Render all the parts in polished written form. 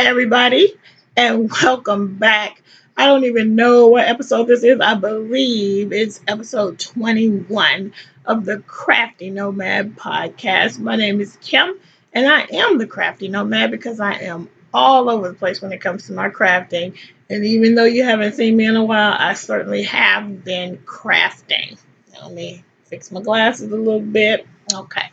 everybody, and welcome back. I don't even know what episode this is. I believe it's episode 21 of the Crafty Nomad Podcast. My name is Kim, and I am the Crafty Nomad because I am all over the place when it comes to my crafting. And even though you haven't seen me in a while, I certainly have been crafting. Let me fix my glasses a little bit. Okay.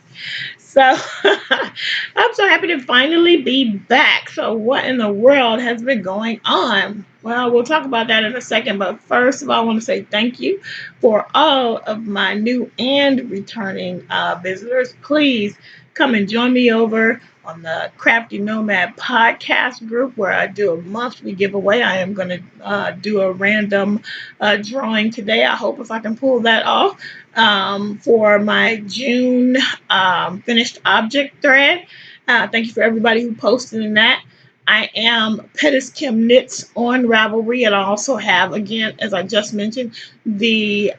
So I'm so happy to finally be back. So, what in the world has been going on? Well, we'll talk about that in a second. But first of all, I want to say thank you for all of my new and returning visitors. Please come and join me over on the Crafty Nomad Podcast group where I do a monthly giveaway. I am going to do a random drawing today. I hope if I can pull that off for my June finished object thread. Thank you for everybody who posted in that. I am Pettis Kim Knits on Ravelry, and I also have, again, as I just mentioned, the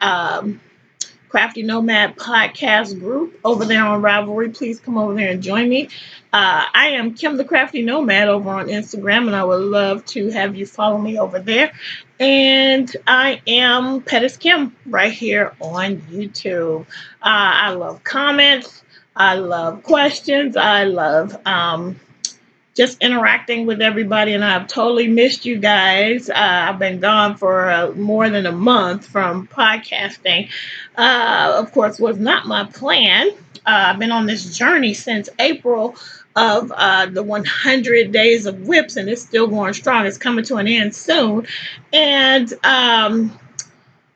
Crafty Nomad Podcast group over there on Ravelry. Please come over there and join me. I am Kim the Crafty Nomad over on Instagram, and I would love to have you follow me over there. And I am Pettis Kim right here on YouTube. I love comments. I love questions. I love just interacting with everybody, and I've totally missed you guys. I've been gone for more than a month from podcasting. Of course, was not my plan. I've been on this journey since April of the 100 days of whips, and it's still going strong. It's coming to an end soon. And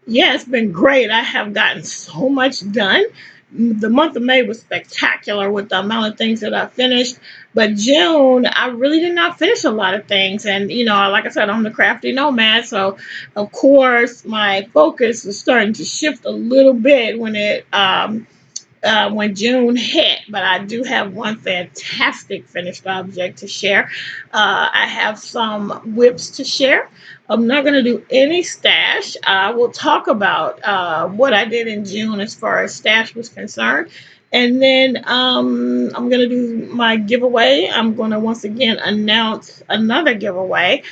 yeah, it's been great. I have gotten so much done. The month of May was spectacular with the amount of things that I finished. But June, I really did not finish a lot of things. And, you know, like I said, I'm the Crafty Nomad. So, of course, my focus is starting to shift a little bit when June hit, but I do have one fantastic finished object to share. I have some whips to share. I'm not going to do any stash. I will talk about what I did in June as far as stash was concerned. And then I'm going to do my giveaway. I'm going to once again announce another giveaway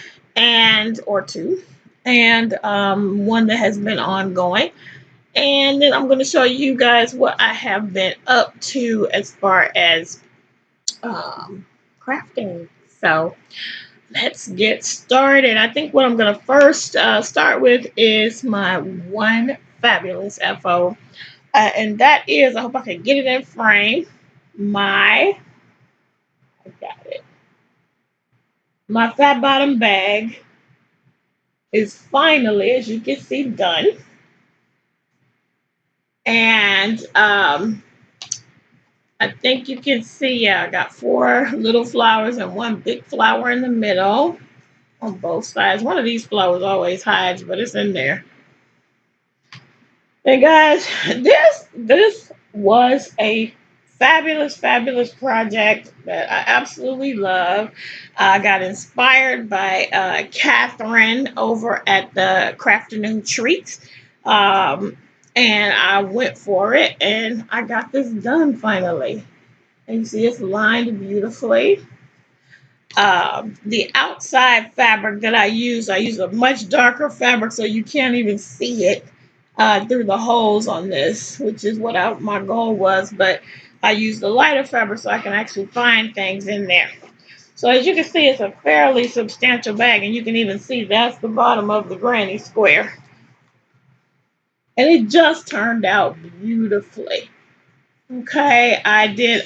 or two, and one that has been ongoing. And then I'm going to show you guys what I have been up to as far as crafting. So let's get started. I think what I'm going to first start with is my one fabulous FO. And that is, I hope I can get it in frame, I got it. My fat bottom bag is finally, as you can see, done. And I think you can see, yeah, I got 4 little flowers and 1 big flower in the middle on both sides. One of these flowers always hides, but it's in there. And guys, this was a fabulous, fabulous project that I absolutely love. I got inspired by Catherine over at the Crafternoon Treats. And I went for it, and I got this done finally. And you see it's lined beautifully. The outside fabric that I use a much darker fabric so you can't even see it through the holes on this, which is what my goal was. But I used a lighter fabric so I can actually find things in there. So as you can see, it's a fairly substantial bag, and you can even see that's the bottom of the granny square. And it just turned out beautifully. Okay, I did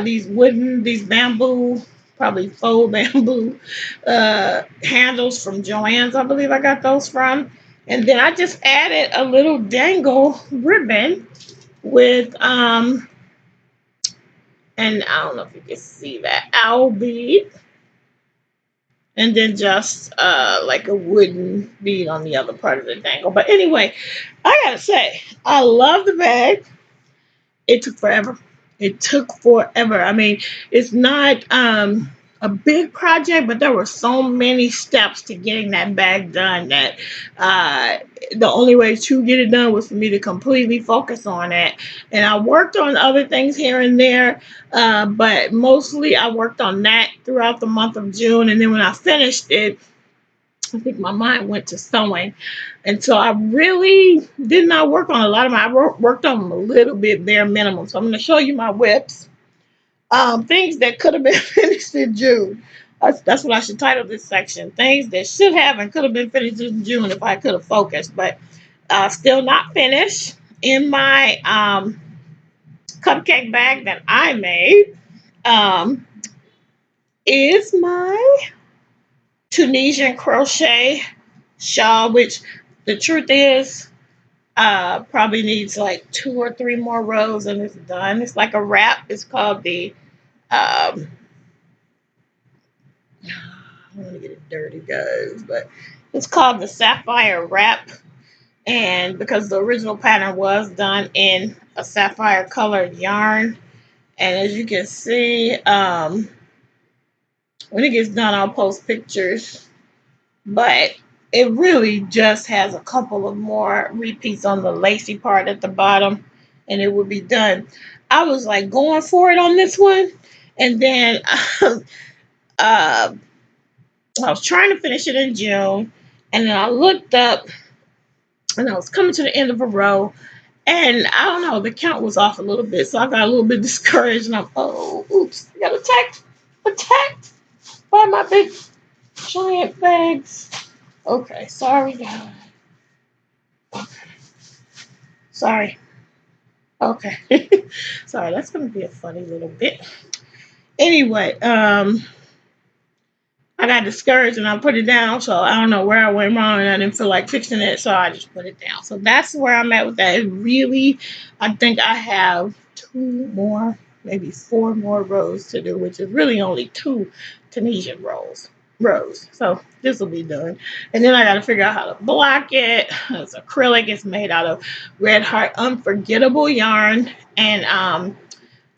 these bamboo, probably faux bamboo handles from Joann's. I believe I got those from. And then I just added a little dangle ribbon with and I don't know if you can see that, owl bead. And then just like a wooden bead on the other part of the dangle. But anyway, I gotta say, I love the bag. It took forever. I mean, it's not a big project, but there were so many steps to getting that bag done that uh, the only way to get it done was for me to completely focus on it. And I worked on other things here and there, but mostly I worked on that throughout the month of June. And then when I finished it, I think my mind went to sewing. And so I really did not work on a lot of my, I worked on them a little bit bare minimum. So I'm going to show you my whips. Things that could have been finished in June. That's what I should title this section. Things that should have and could have been finished in June if I could have focused, but still not finished. In my cupcake bag that I made um, is my Tunisian crochet shawl, which the truth is probably needs like 2 or 3 more rows and it's done. It's like a wrap. It's called the um, I don't want to get it dirty, guys, but it's called the Sapphire Wrap. And because the original pattern was done in a sapphire colored yarn, and as you can see, when it gets done, I'll post pictures. But it really just has a couple of more repeats on the lacy part at the bottom, and it would be done. I was like going for it on this one, and then uh, I was trying to finish it in June, and then I looked up and I was coming to the end of a row, and I don't know, the count was off a little bit, so I got a little bit discouraged, and oops, I got attacked by my big giant bags. Okay, sorry guys. Okay. Sorry. Okay. Sorry, that's gonna be a funny little bit. Anyway, I got discouraged and I put it down. So I don't know where I went wrong and I didn't feel like fixing it. So I just put it down. So that's where I'm at with that. It really, I think I have 2 more, maybe 4 more rows to do, which is really only 2 Tunisian rows. So this will be done. And then I got to figure out how to block it. It's acrylic. It's made out of Red Heart Unforgettable yarn. And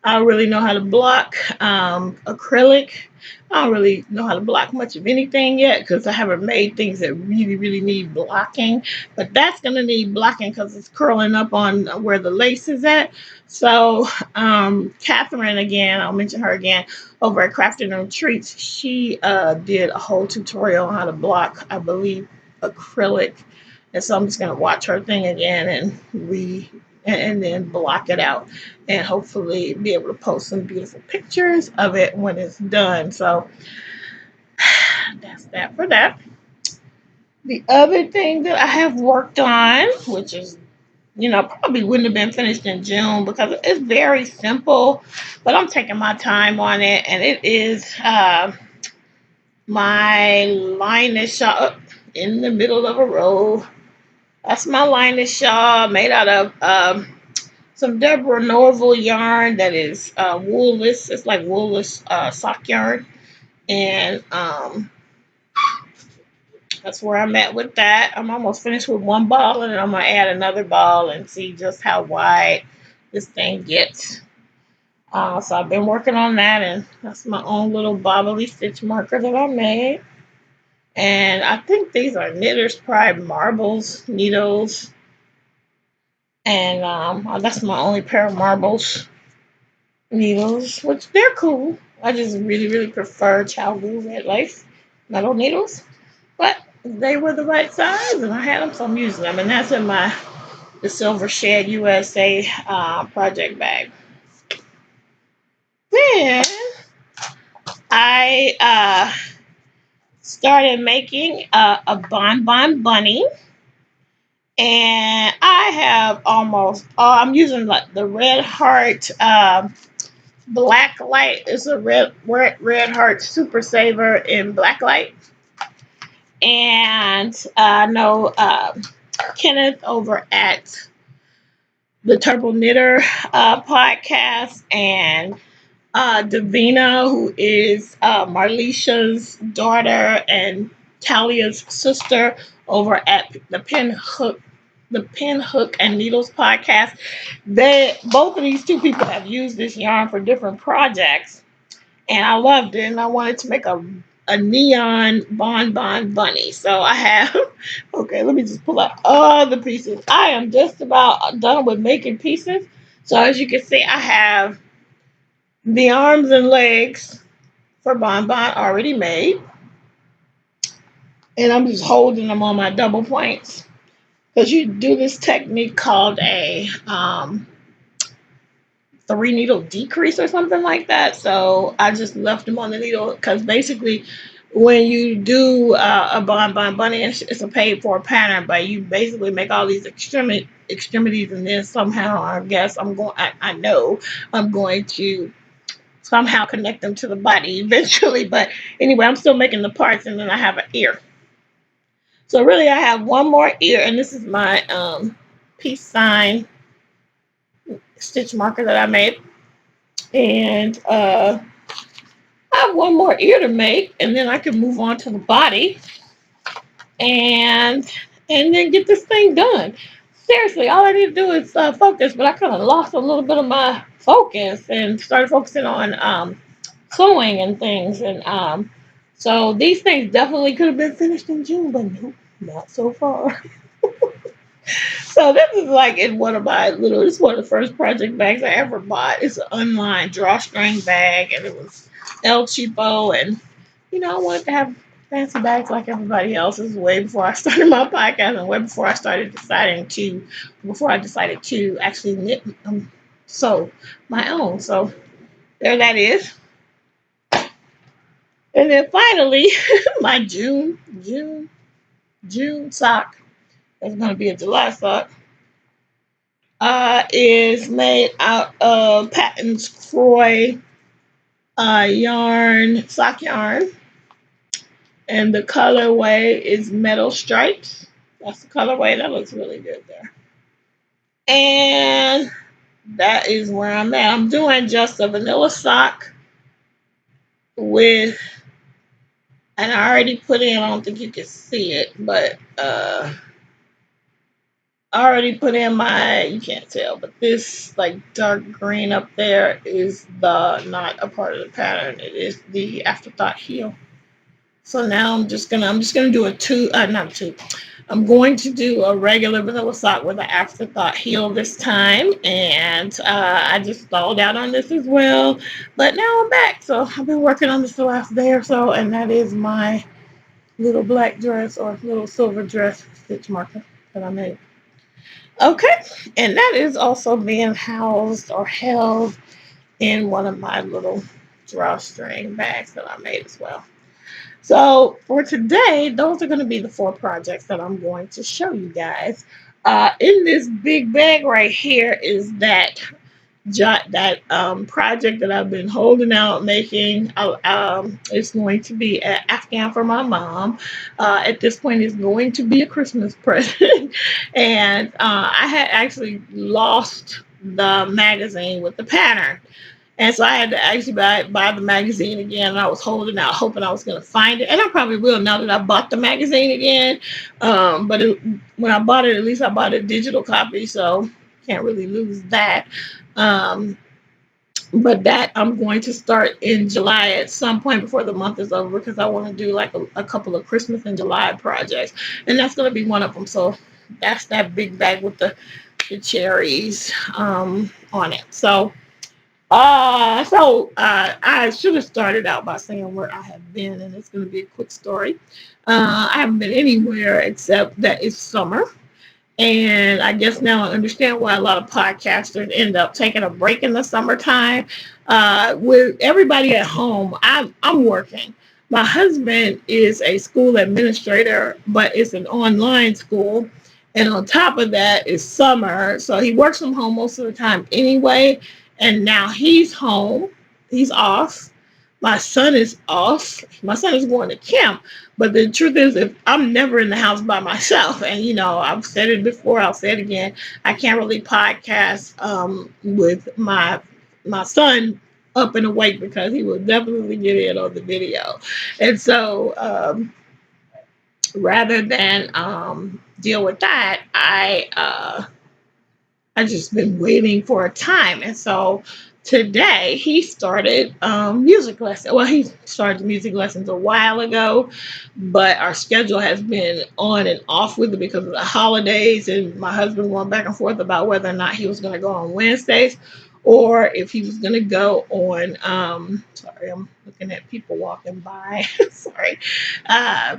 I don't really know how to block acrylic. I don't really know how to block much of anything yet because I haven't made things that really, really need blocking. But that's going to need blocking because it's curling up on where the lace is at. So Catherine, again, I'll mention her again, over at Crafty Nomad Treats, she did a whole tutorial on how to block, I believe, acrylic. And so I'm just going to watch her thing again and then block it out and hopefully be able to post some beautiful pictures of it when it's done. So that's that for that. The other thing that I have worked on, which is, probably wouldn't have been finished in June because it's very simple, but I'm taking my time on it, and it is my linus shawl in the middle of a row. That's my linus shawl made out of some Deborah Norville yarn that is woolless. It's like woolless sock yarn. And that's where I'm at with that. I'm almost finished with one ball, and then I'm going to add another ball and see just how wide this thing gets. So I've been working on that, and that's my own little bobbly stitch marker that I made. And I think these are Knitter's Pride marbles, needles. And that's my only pair of marbles needles, which they're cool. I just really, really prefer Childoo Red Lace metal needles. But they were the right size, and I had them, so I'm using them. And that's in the Silver Shed USA project bag. Then I started making a bonbon bunny. And I have I'm using like the Red Heart Black Light. It's a Red Heart Super Saver in Black Light. And I know Kenneth over at the Turbo Knitter podcast, and Davina, who is Marlisha's daughter and Talia's sister over at the Pin Hook and Needles podcast. Both of these two people have used this yarn for different projects, and I loved it, and I wanted to make a neon bonbon bunny. So I have, okay, let me just pull out all the pieces. I am just about done with making pieces. So as you can see, I have the arms and legs for bonbon already made, and I'm just holding them on my double points because you do this technique called a 3 needle decrease or something like that. So I just left them on the needle because basically, when you do a bonbon bunny, it's a paid for pattern, but you basically make all these extremities, and then somehow I guess I know I'm going to somehow connect them to the body eventually. But anyway, I'm still making the parts, and then I have an ear. So really, I have one more ear, and this is my peace sign stitch marker that I made, and I have one more ear to make, and then I can move on to the body, and then get this thing done. Seriously, all I need to do is focus, but I kind of lost a little bit of my focus and started focusing on sewing and things, and so these things definitely could have been finished in June, but nope, not so far. So this is like in one of my little. This is one of the first project bags I ever bought. It's an unlined drawstring bag, and it was El Cheapo, and I wanted to have fancy bags like everybody else. This is way before I started my podcast, and way before I started before I decided to actually knit, sew my own. So there that is. And then finally, my June sock. That's going to be a July sock. Is made out of Patton's Croy yarn, sock yarn, and the colorway is Metal Stripes. That's the colorway. That looks really good there. And that is where I'm at. I'm doing just a vanilla sock with, and I already put in, I don't think you can see it, but I already put in you can't tell, but this like dark green up there is not a part of the pattern. It is the afterthought heel. So now I'm just gonna do a two, not two. I'm going to do a regular vanilla sock with an afterthought heel this time, and I just stalled out on this as well. But now I'm back, so I've been working on this the last day or so, and that is my little black dress or little silver dress stitch marker that I made. Okay, and that is also being housed or held in one of my little drawstring bags that I made as well. So for today, those are going to be the 4 projects that I'm going to show you guys. In this big bag right here is that project that I've been holding out making. It's going to be an Afghan for my mom. At this point, it's going to be a Christmas present, and I had actually lost the magazine with the pattern. And so I had to actually buy the magazine again. And I was holding out, hoping I was going to find it. And I probably will now that I bought the magazine again. But when I bought it, at least I bought a digital copy. So can't really lose that. Um, but that I'm going to start in July at some point before the month is over, because I want to do like a couple of Christmas and July projects. And that's going to be one of them. So that's that big bag with the cherries on it. So I should have started out by saying where I have been, and it's going to be a quick story. I haven't been anywhere except that it's summer, and I guess now I understand why a lot of podcasters end up taking a break in the summertime. With everybody at home, I'm working. My husband is a school administrator, but it's an online school. And on top of that is summer. So he works from home most of the time anyway. And now he's home. He's off. My son is off. My son is going to camp. But the truth is, if I'm never in the house by myself, and I've said it before, I'll say it again, I can't really podcast with my son up and awake, because he will definitely get in on the video. And so rather than deal with that, I just been waiting for a time. And so today he started music lessons. Well, he started music lessons a while ago, but our schedule has been on and off with it because of the holidays and my husband going back and forth about whether or not he was going to go on Wednesdays or if he was going to go on. Sorry, I'm looking at people walking by. Sorry. Uh,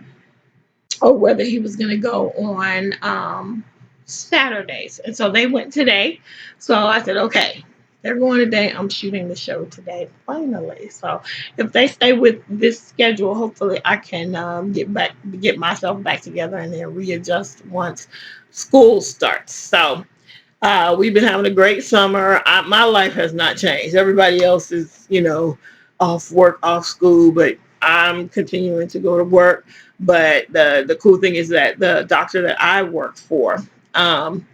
or whether he was going to go on Saturdays. And so they went today. So I said, okay, they're going today. I'm shooting the show today, finally. So if they stay with this schedule, hopefully I can get myself back together and then readjust once school starts. So we've been having a great summer. My life has not changed. Everybody else is, off work, off school, but I'm continuing to go to work. But the cool thing is that the doctor that I work for um,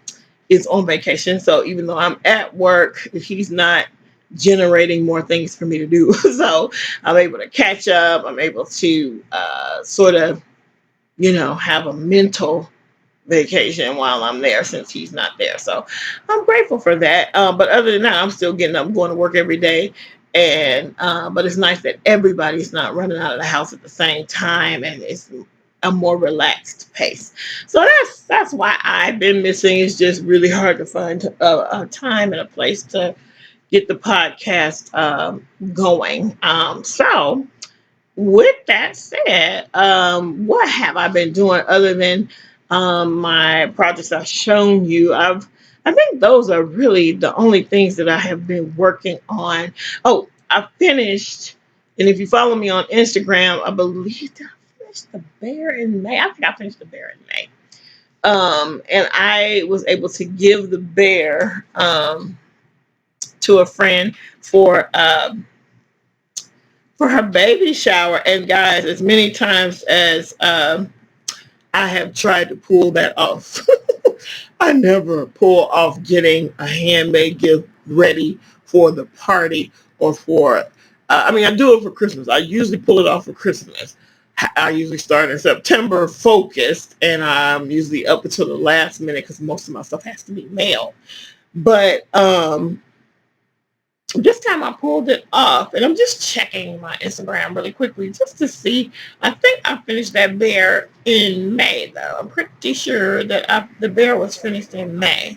is on vacation. So even though I'm at work, he's not generating more things for me to do. So I'm able to catch up. I'm able to sort of, have a mental vacation while I'm there since he's not there. So I'm grateful for that. But other than that, I'm still getting up, going to work every day. And but it's nice that everybody's not running out of the house at the same time, and it's a more relaxed pace. So that's why I've been missing. It's just really hard to find a time and a place to get the podcast going. So with that said, what have I been doing other than my projects I've shown you? I think those are really the only things that I have been working on. Oh, I finished, and if you follow me on Instagram, I believe that I finished the bear in May. I think I finished the bear in May. And I was able to give the bear to a friend for her baby shower. And guys, as many times as I have tried to pull that off, I never pull off getting a handmade gift ready for the party or for, I do it for Christmas. I usually pull it off for Christmas. I usually start in September focused, and I'm usually up until the last minute because most of my stuff has to be mailed. But this time I pulled it off, and I'm just checking my Instagram really quickly just to see. I think I finished that bear in May, though. I'm pretty sure that the bear was finished in May.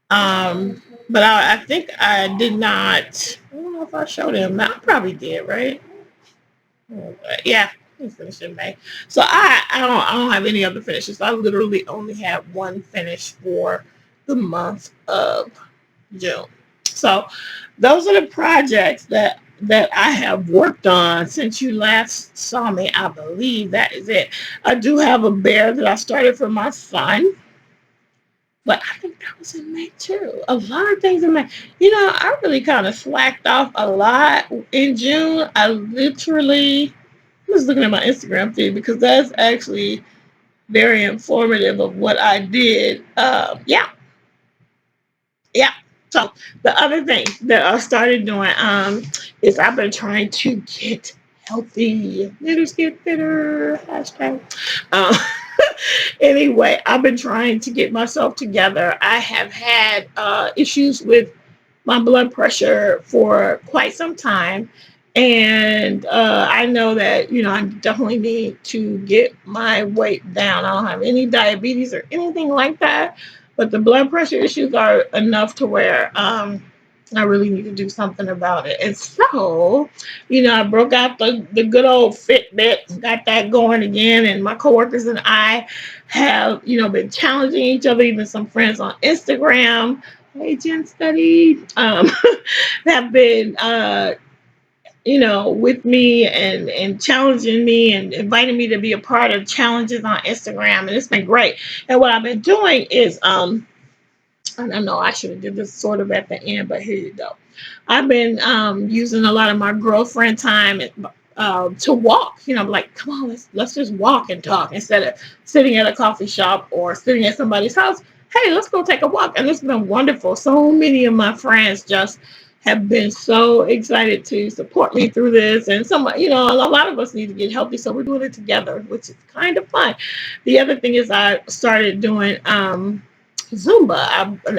But I think I did not. I don't know if I showed him. I probably did, right? Yeah, it was finished in May. So I don't have any other finishes. I literally only have one finish for the month of June. So those are the projects that I have worked on since you last saw me. I believe that is it. I do have a bear that I started for my son, but I think that was in May too. A lot of things in May. I really kind of slacked off a lot in June. I'm just looking at my Instagram feed because that's actually very informative of what I did. Yeah. So the other thing that I started doing is I've been trying to get healthy. Leaders get fitter. Hashtag. Um, anyway, I've been trying to get myself together. I have had issues with my blood pressure for quite some time. And I know that, I definitely need to get my weight down. I don't have any diabetes or anything like that. But the blood pressure issues are enough to where I really need to do something about it. And so, I broke out the good old Fitbit, got that going again. And my coworkers and I have, been challenging each other, even some friends on Instagram. Hey, Jen Study, have been with me and challenging me and inviting me to be a part of challenges on Instagram. And it's been great. And what I've been doing is, and I know I should have did this sort of at the end, but here you go. I've been using a lot of my girlfriend time to walk. Like, come on, let's just walk and talk instead of sitting at a coffee shop or sitting at somebody's house. Hey, let's go take a walk. And it's been wonderful. So many of my friends just have been so excited to support me through this. And a lot of us need to get healthy. So we're doing it together, which is kind of fun. The other thing is I started doing, Zumba.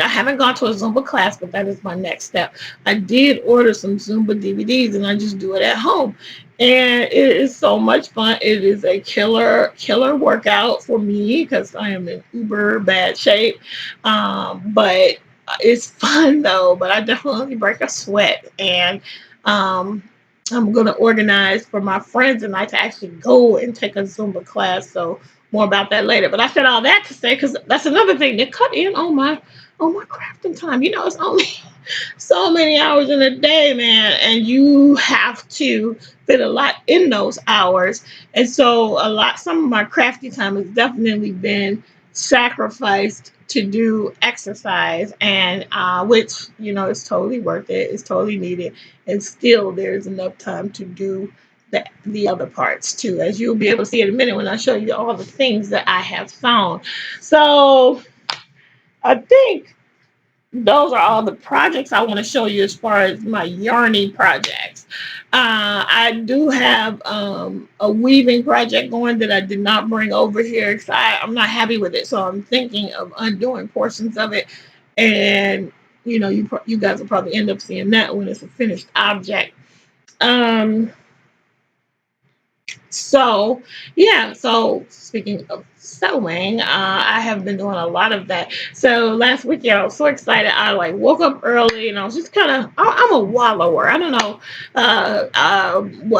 I haven't gone to a Zumba class, but that is my next step. I did order some Zumba DVDs, and I just do it at home. And it is so much fun. It is a killer workout for me because I am in uber bad shape. But it's fun though. But I definitely break a sweat, and um, I'm gonna organize for my friends and I to actually go and take a Zumba class. So more about that later. But I said all that to say because that's another thing that cut in on my crafting time. You know, it's only so many hours in a day, man, and you have to fit a lot in those hours. And so some of my crafty time has definitely been sacrificed to do exercise, and which is totally worth it. It's totally needed, and still there's enough time to do the other parts too, as you'll be able to see in a minute when I show you all the things that I have found. So I think those are all the projects I want to show you as far as my yarning projects. I do have a weaving project going that I did not bring over here because I'm not happy with it. So I'm thinking of undoing portions of it. And, you guys will probably end up seeing that when it's a finished object. Um, so, yeah, so speaking of sewing, I have been doing a lot of that. So last weekend, I was so excited. I like woke up early and I was just kind of, I'm a wallower. I don't know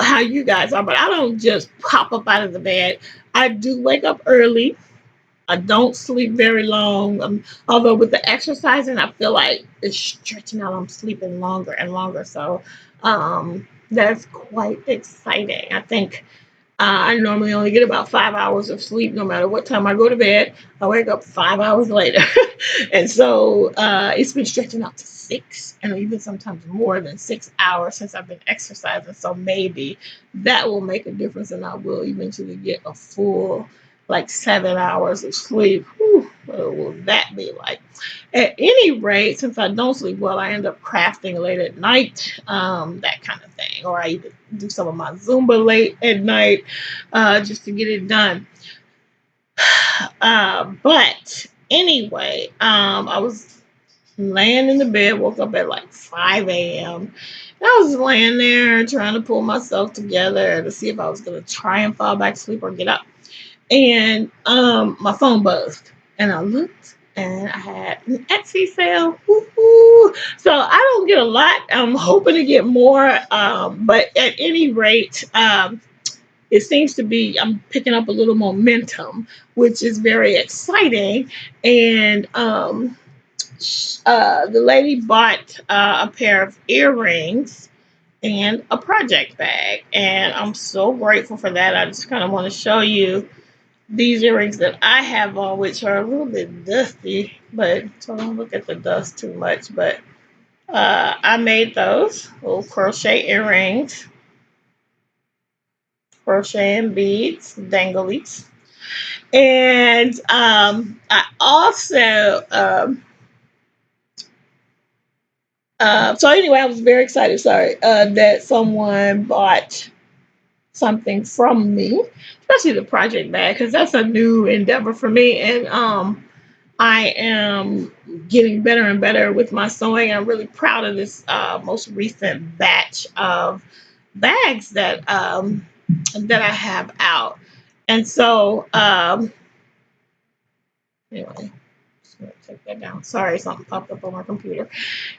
how you guys are, but I don't just pop up out of the bed. I do wake up early. I don't sleep very long. Although with the exercising, I feel like it's stretching out. I'm sleeping longer and longer. So that's quite exciting. I think I normally only get about 5 hours of sleep no matter what time I go to bed. I wake up 5 hours later. And so it's been stretching out to 6 and even sometimes more than 6 hours since I've been exercising. So maybe that will make a difference and I will eventually get a full like 7 hours of sleep. Whew, what will that be like? At any rate, since I don't sleep well, I end up crafting late at night, that kind of thing. Or I even do some of my Zumba late at night just to get it done. But anyway, I was laying in the bed, woke up at like 5 a.m. I was laying there trying to pull myself together to see if I was going to try and fall back to sleep or get up. And my phone buzzed, and I looked, and I had an Etsy sale. Woo-hoo. So I don't get a lot. I'm hoping to get more, but at any rate, it seems to be I'm picking up a little momentum, which is very exciting. And the lady bought a pair of earrings and a project bag, and I'm so grateful for that. I just kind of want to show you these earrings that I have on, which are a little bit dusty, but so don't look at the dust too much. But I made those little crochet earrings, crocheting beads, danglies, and I also so anyway, I was very excited. Sorry, that someone bought something from me, especially the project bag, because that's a new endeavor for me. And I am getting better and better with my sewing. I'm really proud of this most recent batch of bags that I have out. And so anyway, just gonna take that down. Sorry, something popped up on my computer.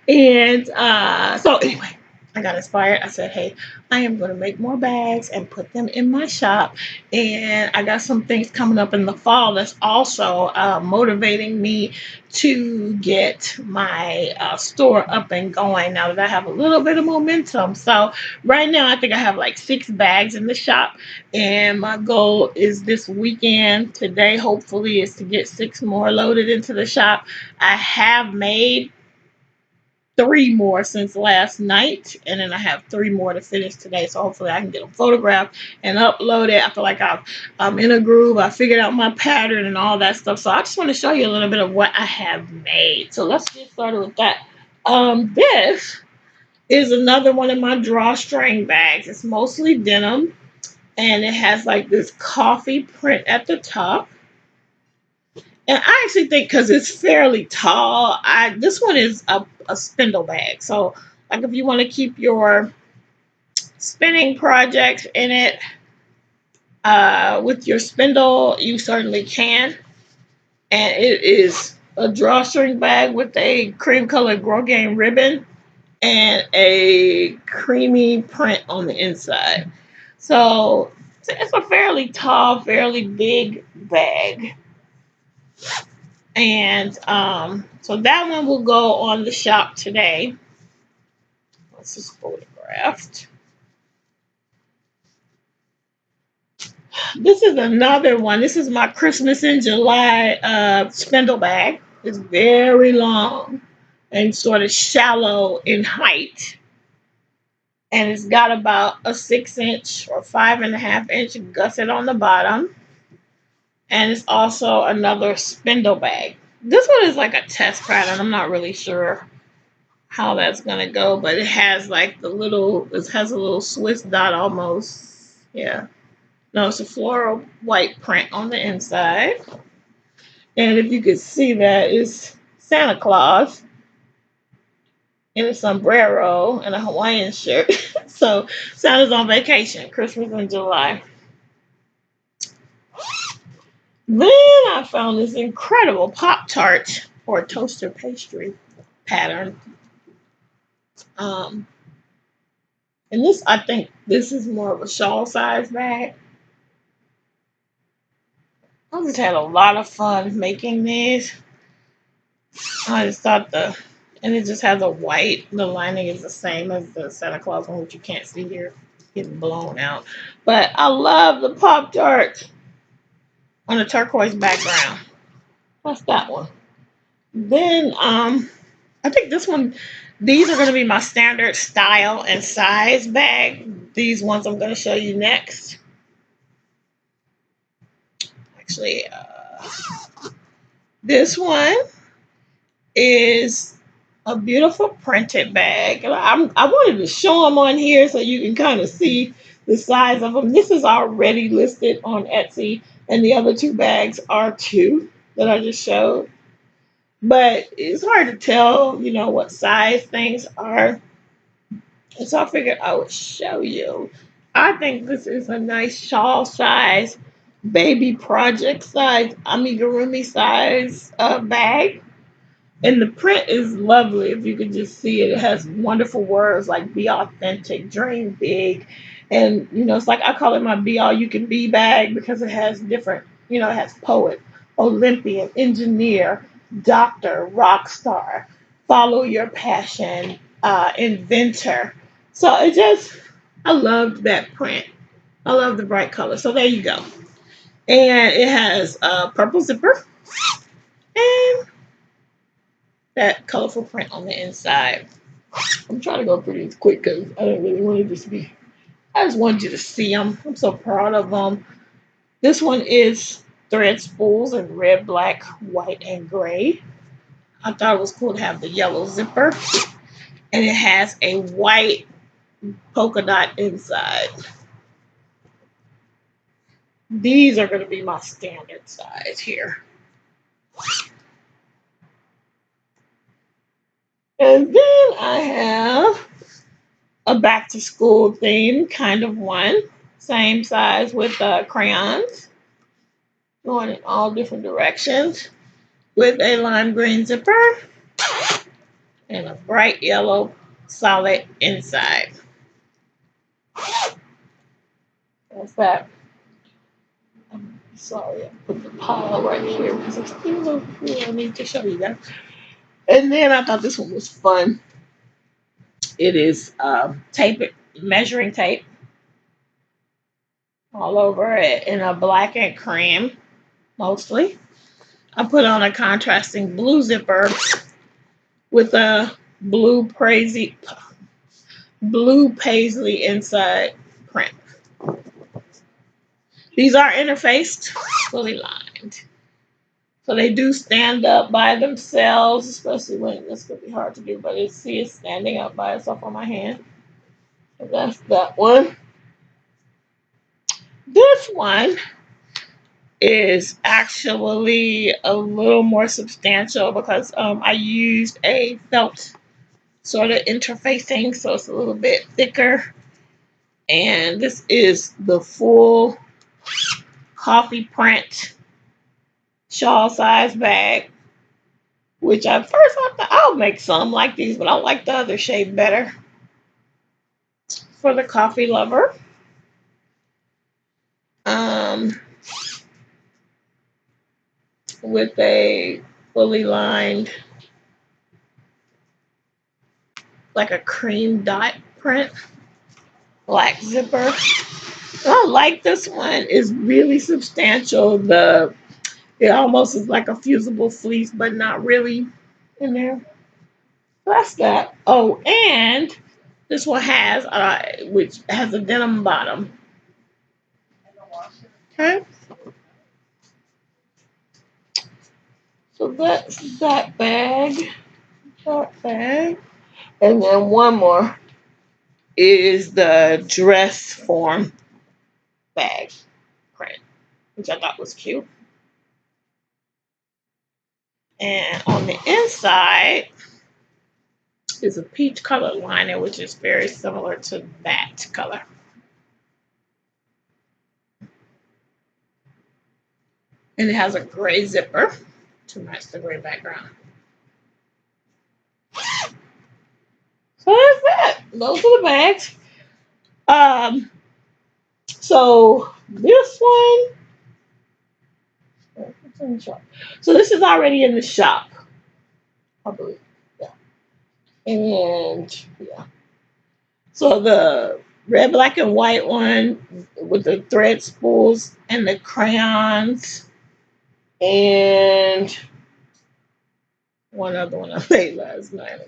And so anyway, I got inspired. I said, hey, I am going to make more bags and put them in my shop. And I got some things coming up in the fall that's also motivating me to get my store up and going now that I have a little bit of momentum. So right now, I think I have like 6 bags in the shop. And my goal is this weekend, today, hopefully, is to get 6 more loaded into the shop. I have made 3 more since last night, and then I have 3 more to finish today. So hopefully I can get them photographed and uploaded. I feel like I'm in a groove. I figured out my pattern and all that stuff. So I just want to show you a little bit of what I have made. So let's get started with that. This is another one of my drawstring bags. It's mostly denim, and it has like this coffee print at the top. And I actually think because it's fairly tall, this one is a spindle bag. So like if you want to keep your spinning projects in it with your spindle, you certainly can. And it is a drawstring bag with a cream colored Grow Game ribbon and a creamy print on the inside. So it's a fairly tall, fairly big bag. And so that one will go on the shop today. This is photographed. This is another one. This is my Christmas in July spindle bag. It's very long and sort of shallow in height. And it's got about a 6 inch or 5.5 inch gusset on the bottom. And it's also another spindle bag. This one is like a test pattern. I'm not really sure how that's gonna go, but it has like it has a little Swiss dot almost. Yeah. No, it's a floral white print on the inside. And if you could see that, it's Santa Claus in a sombrero and a Hawaiian shirt. So Santa's on vacation, Christmas in July. Then I found this incredible Pop-Tart or toaster pastry pattern. Um, and this, I think this is more of a shawl size bag. I just had a lot of fun making these. I just thought and it just has the lining is the same as the Santa Claus one, which you can't see here. It's getting blown out. But I love the Pop-Tart on a turquoise background. That's that one. Then I think these are going to be my standard style and size bag. These ones I'm going to show you next. Actually, this one is a beautiful printed bag. I wanted to show them on here so you can kind of see the size of them. This is already listed on Etsy, and the other two bags are too that I just showed. But it's hard to tell, what size things are. And so I figured I would show you. I think this is a nice shawl size, baby project size, amigurumi size bag. And the print is lovely. If you could just see it, it has wonderful words like be authentic, dream big. And, it's like I call it my be all you can be bag because it has different, it has poet, Olympian, engineer, doctor, rock star, follow your passion, inventor. So I loved that print. I love the bright color. So there you go. And it has a purple zipper and that colorful print on the inside. I'm trying to go through these quick because I don't really want to I just wanted you to see them. I'm so proud of them. This one is thread spools in red, black, white, and gray. I thought it was cool to have the yellow zipper. And it has a white polka dot inside. These are going to be my standard size here. And then I have a back to school theme kind of one. Same size with crayons. Going in all different directions. With a lime green zipper. And a bright yellow solid inside. That's that. I'm sorry, I put the pile right here because it's still over here. I need to show you that. And then I thought this one was fun. It is measuring tape all over it in a black and cream, mostly. I put on a contrasting blue zipper with a blue paisley inside print. These are interfaced, fully lined. So they do stand up by themselves, especially when this could be hard to do, but it's standing up by itself on my hand. So that's that one. This one is actually a little more substantial because I used a felt sort of interfacing, so it's a little bit thicker. And this is the full coffee print shawl size bag, which at first I thought I'll make some like these, but I like the other shape better for the coffee lover. Um, with a fully lined, like a cream dot print, black zipper. I like this one. It's really substantial. It almost is like a fusible fleece, but not really in there. That's that. Oh, and this one has which has a denim bottom. Okay, so that's that bag. That bag. And then one more is the dress form bag print, which I thought was cute. And on the inside is a peach colored liner, which is very similar to that color. And it has a gray zipper to match the gray background. So that's that. Those are the bags. So this one, it's in the shop. So this is already in the shop, I believe. Yeah. And yeah. So the red, black, and white one with the thread spools and the crayons and one other one I made last night.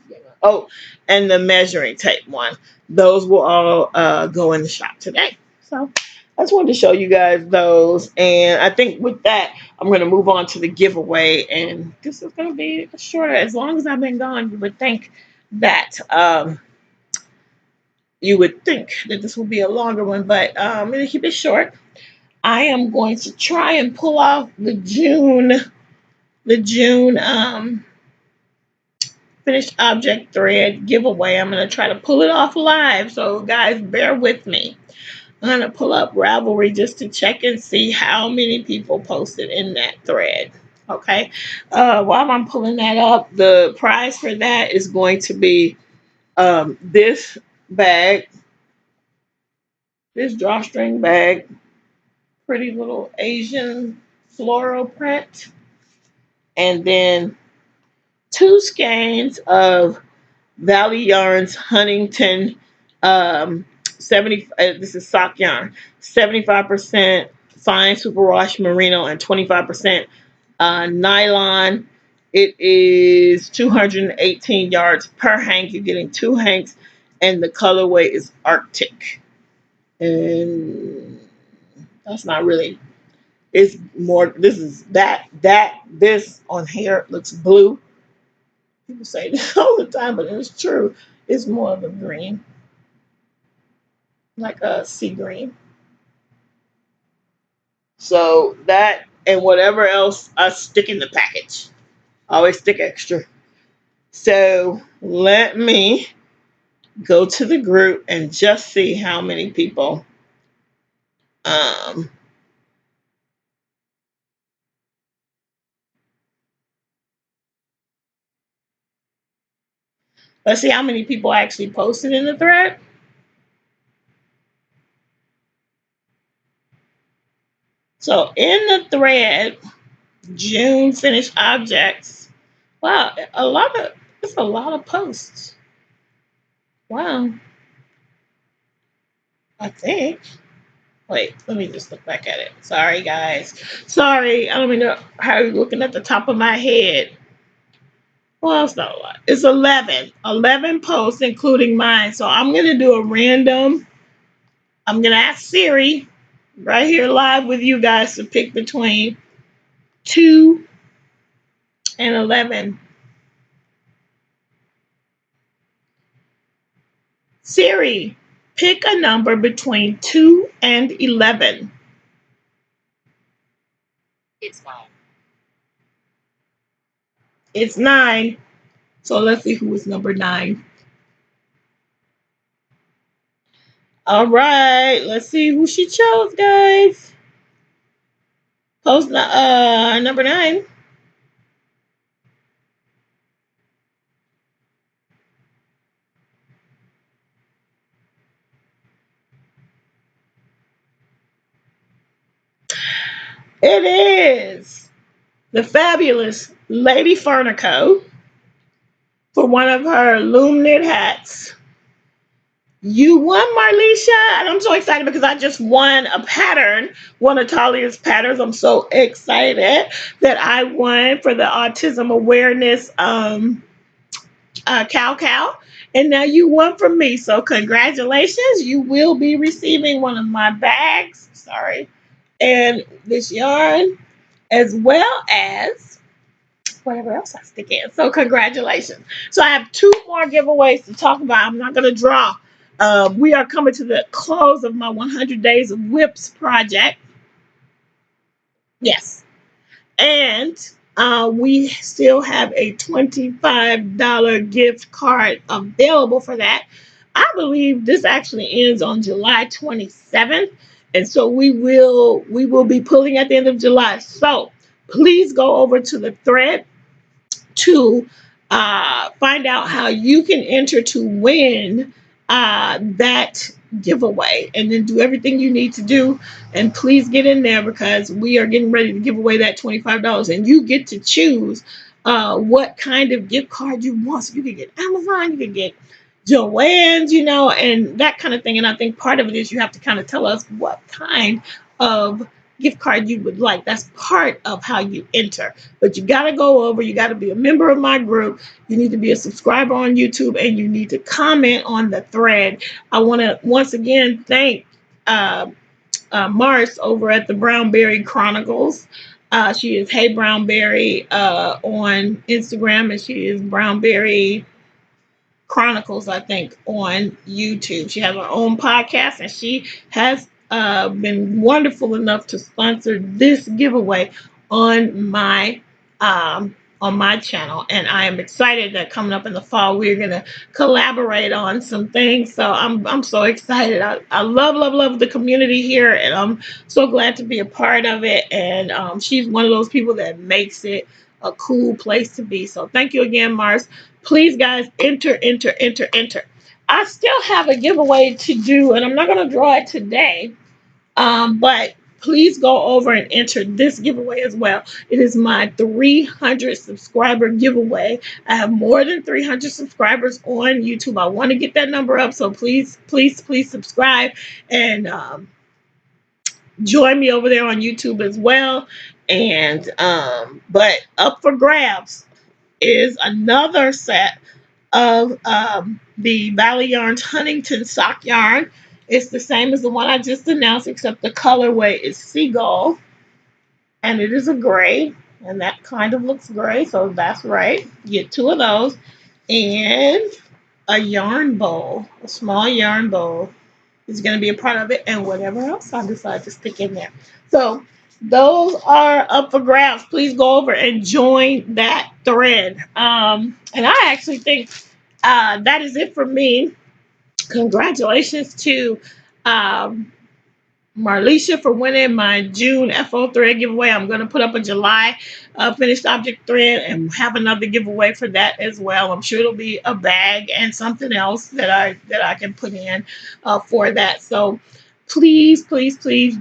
Oh, and the measuring tape one. Those will all go in the shop today. So I just wanted to show you guys those. And I think with that, I'm going to move on to the giveaway. And this is going to be shorter. As long as I've been gone, you would think that this will be a longer one, but I'm going to keep it short. I am going to try and pull off the June finished object thread giveaway. I'm going to try to pull it off live. So guys, bear with me. I'm going to pull up Ravelry just to check and see how many people posted in that thread. Okay. While I'm pulling that up, the prize for that is going to be this bag, this drawstring bag, pretty little Asian floral print, and then 2 skeins of Valley Yarns Huntington 70. This is sock yarn, 75% fine superwash merino and 25% nylon. It is 218 yards per hank. You're getting 2 hanks, and the colorway is Arctic. And that's not really. It's more. This is this on here looks blue. People say this all the time, but it's true. It's more of a green, like a sea green. So that and whatever else I stick in the package. I always stick extra. So let me go to the group and just see how many people um let's see how many people actually posted in the thread. So in the thread, June finished objects. Wow, it's a lot of posts. Wow. I think. Wait, let me just look back at it. Sorry, guys. Sorry, I don't even know how you're looking at the top of my head. Well, it's not a lot. It's 11. 11 posts, including mine. So I'm going to do a random. I'm going to ask Siri right here live with you guys to pick between 2 and 11. Siri, pick a number between 2 and 11. It's 9. So let's see who is number 9. All right, let's see who she chose, guys. Post number 9. It is the fabulous Lady Fernico for one of her loom knit hats. You won, Marlisha, and I'm so excited because I just won a pattern, one of Talia's patterns. I'm so excited that I won for the autism awareness cow, and now you won from me. So congratulations! You will be receiving one of my bags. Sorry, and this yarn, as well as whatever else I stick in. So congratulations. So I have 2 more giveaways to talk about. I'm not going to draw. We are coming to the close of my 100 Days of Whips project. Yes. And we still have a $25 gift card available for that. I believe this actually ends on July 27th. And so we will be pulling at the end of July. So please go over to the thread to find out how you can enter to win that giveaway, and then do everything you need to do. And please get in there because we are getting ready to give away that $25, and you get to choose what kind of gift card you want. So you can get Amazon, you can get Joann's, and that kind of thing. And I think part of it is you have to kind of tell us what kind of gift card you would like. That's part of how you enter. But you got to go over, you got to be a member of my group, you need to be a subscriber on YouTube, and you need to comment on the thread. I want to once again thank Mars over at the Brownberry Chronicles. She is Hey Brownberry on Instagram, and she is Brownberry Chronicles, I think, on YouTube. She has her own podcast, and she has been wonderful enough to sponsor this giveaway on my channel. And I am excited that coming up in the fall we're gonna collaborate on some things. So I'm so excited. I love the community here, and I'm so glad to be a part of it. And she's one of those people that makes it a cool place to be. So thank you again, Mars. Please, guys, enter. I still have a giveaway to do, and I'm not going to draw it today, but please go over and enter this giveaway as well. It is my 300 subscriber giveaway. I have more than 300 subscribers on YouTube. I want to get that number up, so please subscribe and join me over there on YouTube as well. And but up for grabs is another set of the Valley Yarns Huntington sock yarn. It's the same as the one I just announced, except the colorway is seagull, and it is a gray, and that kind of looks gray, so that's right. You get 2 of those, and a yarn bowl, a small yarn bowl is going to be a part of it, and whatever else I decide to stick in there. So those are up for grabs. Please go over and join that thread. And I actually think that is it for me. Congratulations to Marlisha for winning my June FO thread giveaway. I'm going to put up a July finished object thread and have another giveaway for that as well. I'm sure it'll be a bag and something else that I can put in for that. So please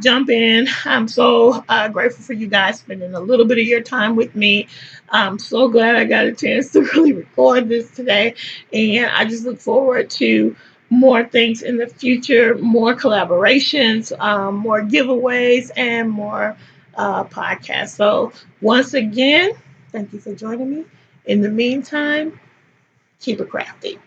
jump in. I'm so grateful for you guys spending a little bit of your time with me. I'm so glad I got a chance to really record this today, and I just look forward to more things in the future, more collaborations, more giveaways, and more podcasts. So once again, thank you for joining me. In the meantime, keep it crafty.